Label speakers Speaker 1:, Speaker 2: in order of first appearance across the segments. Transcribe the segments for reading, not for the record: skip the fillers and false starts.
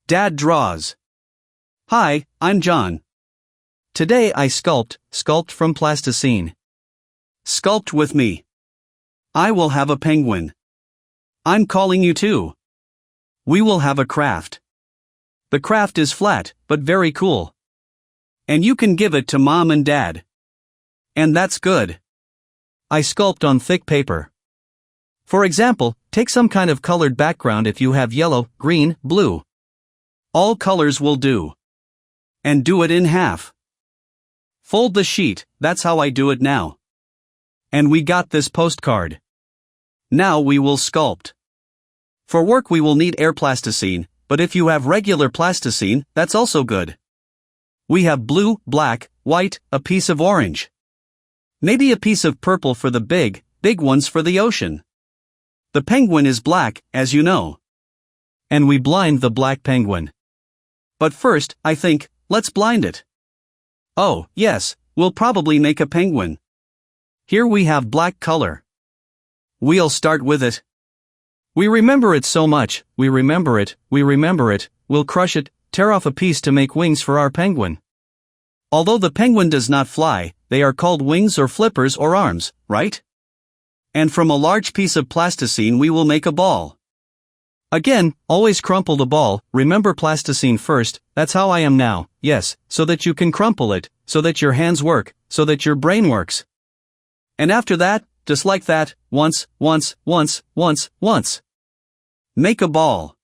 Speaker 1: Dad draws. Hi, I'm John. Today I sculpt from plasticine. Sculpt with me. I will have a penguin. I'm calling you too. We will have a craft. The craft is flat, but very cool. And you can give it to Mom and Dad. And that's good. I sculpt on thick paper. For example, take some kind of colored background if you have yellow, green, blue. All colors will do. And do it in half. Fold the sheet, that's how I do it now. And we got this postcard. Now we will sculpt. For work we will need air plasticine, but if you have regular plasticine, that's also good. We have blue, black, white, a piece of orange. Maybe a piece of purple for the big ones for the ocean. The penguin is black, as you know. And we blind the black penguin. But first, I think, let's blind it. Oh, yes, we'll probably make a penguin. Here we have black color. We'll start with it. We remember it so much, we remember it, we'll crush it, tear off a piece to make wings for our penguin. Although the penguin does not fly, they are called wings or flippers or arms, right? And from a large piece of plasticine we will make a ball. Again, always crumple the ball, remember plasticine first, that's how I am now, yes, so that you can crumple it, so that your hands work, so that your brain works. And after that, just like that, once. Make a ball.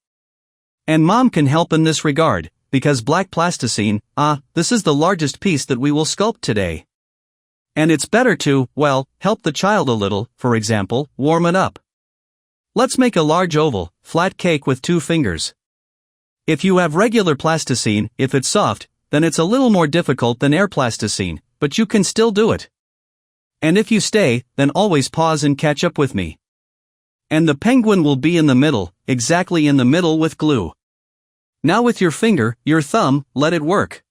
Speaker 1: And Mom can help in this regard, because black plasticine, this is the largest piece that we will sculpt today. And it's better to, help the child a little, for example, warm it up. Let's make a large oval, flat cake with 2 fingers. If you have regular plasticine, if it's soft, then it's a little more difficult than air plasticine, but you can still do it. And if you stay, then always pause and catch up with me. And the penguin will be in the middle, exactly in the middle with glue. Now with your finger, your thumb, let it work.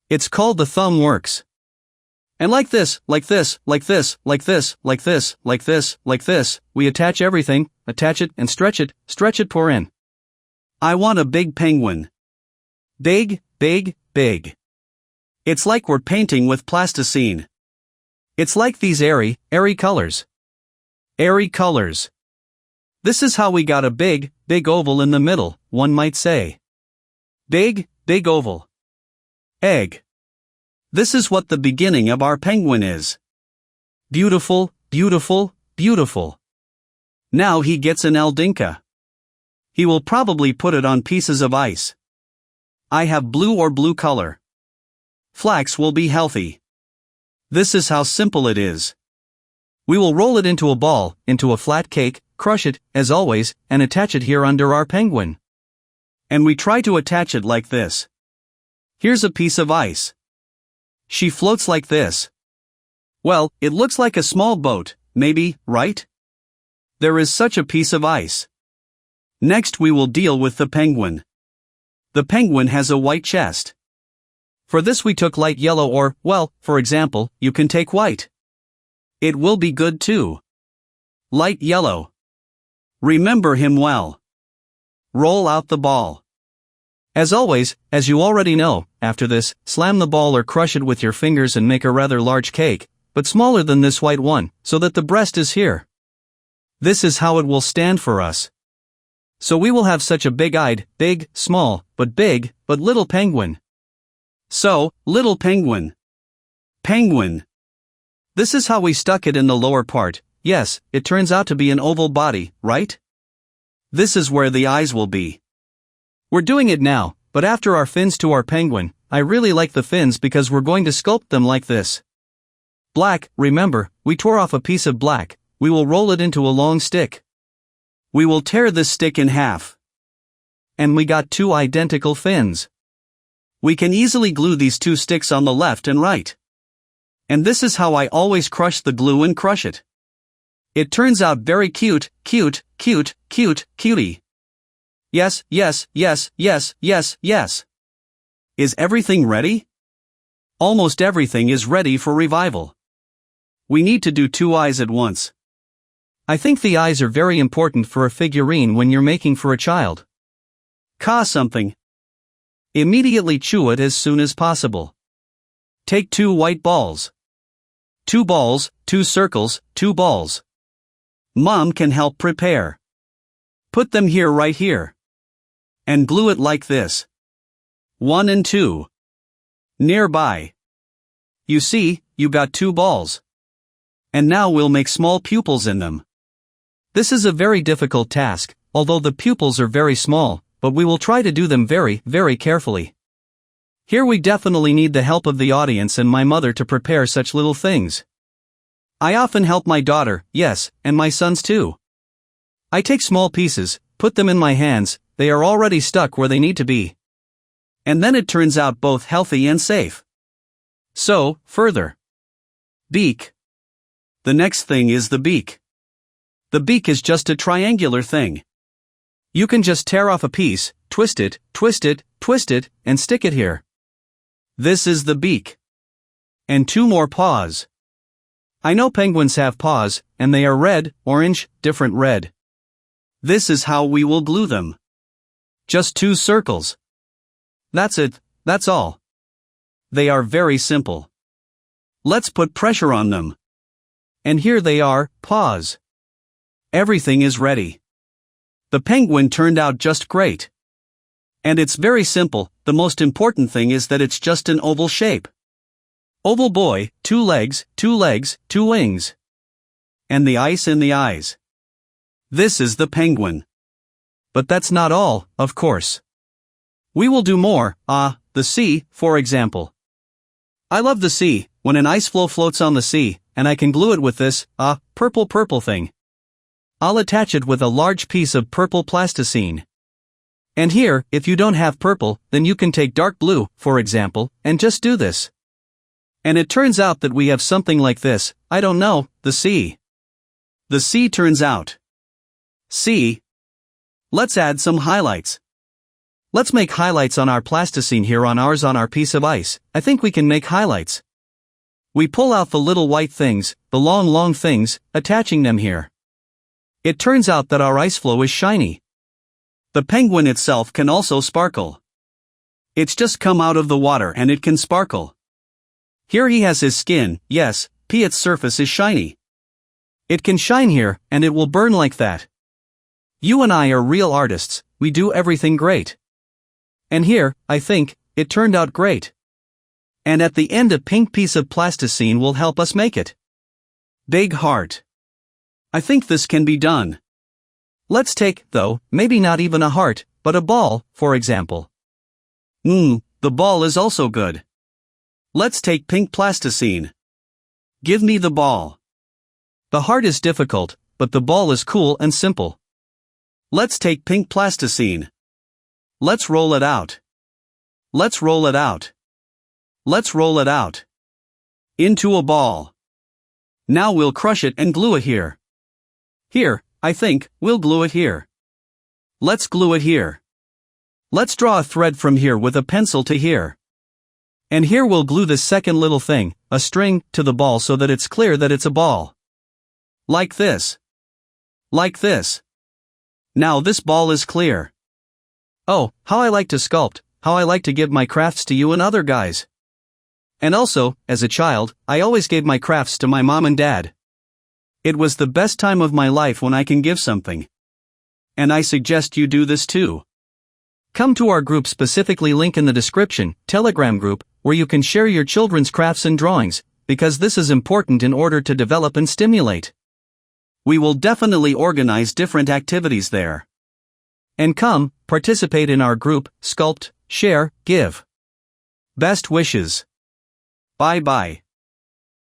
Speaker 1: It's called the thumb works. And like this, we attach everything, attach it and stretch it, pour in. I want a big penguin. Big. It's like we're painting with plasticine. It's like these airy colors. Airy colors. This is how we got a big oval in the middle, one might say. Big oval. Egg. This is what the beginning of our penguin is. Beautiful. Now he gets an Eldinka. He will probably put it on pieces of ice. I have blue color. Flax will be healthy. This is how simple it is. We will roll it into a ball, into a flat cake, crush it, as always, and attach it here under our penguin. And we try to attach it like this. Here's a piece of ice. She floats like this. Well, it looks like a small boat, maybe, right? There is such a piece of ice. Next we will deal with the penguin. The penguin has a white chest. For this we took light yellow or, for example, you can take white. It will be good too. Light yellow. Remember him well. Roll out the ball. As always, as you already know, after this, slam the ball or crush it with your fingers and make a rather large cake, but smaller than this white one, so that the breast is here. This is how it will stand for us. So we will have such a big-eyed, small, but little penguin. So, little penguin. Penguin. This is how we stuck it in the lower part. Yes, it turns out to be an oval body, right? This is where the eyes will be. We're doing it now, but after our fins to our penguin, I really like the fins because we're going to sculpt them like this. Black, remember, we tore off a piece of black, we will roll it into a long stick. We will tear this stick in half. And we got 2 identical fins. We can easily glue these 2 sticks on the left and right. And this is how I always crush the glue and crush it. It turns out very cute, cutie. Yes. Is everything ready? Almost everything is ready for revival. We need to do 2 eyes at once. I think the eyes are very important for a figurine when you're making for a child. Something. Immediately chew it as soon as possible. Take 2 white balls. 2 balls, 2 circles, 2 balls. Mom can help prepare. Put them here right here. And glue it like this. 1 and 2. Nearby. You see, you got 2 balls. And now we'll make small pupils in them. This is a very difficult task, although the pupils are very small, but we will try to do them very, very carefully. Here we definitely need the help of the audience and my mother to prepare such little things. I often help my daughter, yes, and my sons too. I take small pieces, put them in my hands, they are already stuck where they need to be. And then it turns out both healthy and safe. So, further. Beak. The next thing is the beak. The beak is just a triangular thing. You can just tear off a piece, twist it, twist it, twist it, and stick it here. This is the beak. And 2 more paws. I know penguins have paws, and they are red, orange, different red. This is how we will glue them. Just 2 circles. That's it, that's all. They are very simple. Let's put pressure on them. And here they are, paws. Everything is ready. The penguin turned out just great. And it's very simple, the most important thing is that it's just an oval shape. Oval boy, 2 legs, 2 legs, 2 wings. And the ice in the eyes. This is the penguin. But that's not all, of course. We will do more, the sea, for example. I love the sea, when an ice floe floats on the sea, and I can glue it with this, purple thing. I'll attach it with a large piece of purple plasticine. And here, if you don't have purple, then you can take dark blue, for example, and just do this. And it turns out that we have something like this, I don't know, the sea. The sea turns out. See? Let's add some highlights. Let's make highlights on our plasticine here on our piece of ice. I think we can make highlights. We pull out the little white things, the long things, attaching them here. It turns out that our ice floe is shiny. The penguin itself can also sparkle. It's just come out of the water and it can sparkle. Here he has his skin, yes, its surface is shiny. It can shine here, and it will burn like that. You and I are real artists, we do everything great. And here, I think, it turned out great. And at the end a pink piece of plasticine will help us make it. Big heart. I think this can be done. Let's take, though, maybe not even a heart, but a ball, for example. The ball is also good. Let's take pink plasticine. Give me the ball. The heart is difficult, but the ball is cool and simple. Let's take pink plasticine. Let's roll it out. Let's roll it out. Let's roll it out. Into a ball. Now we'll crush it and glue it here. Here, I think, we'll glue it here. Let's glue it here. Let's draw a thread from here with a pencil to here. And here we'll glue this second little thing, a string, to the ball so that it's clear that it's a ball. Like this. Like this. Now this ball is clear. Oh, how I like to sculpt, how I like to give my crafts to you and other guys. And also, as a child, I always gave my crafts to my mom and dad. It was the best time of my life when I can give something. And I suggest you do this too. Come to our group, specifically link in the description, Telegram group, where you can share your children's crafts and drawings, because this is important in order to develop and stimulate. We will definitely organize different activities there. And come, participate in our group, sculpt, share, give. Best wishes. Bye bye.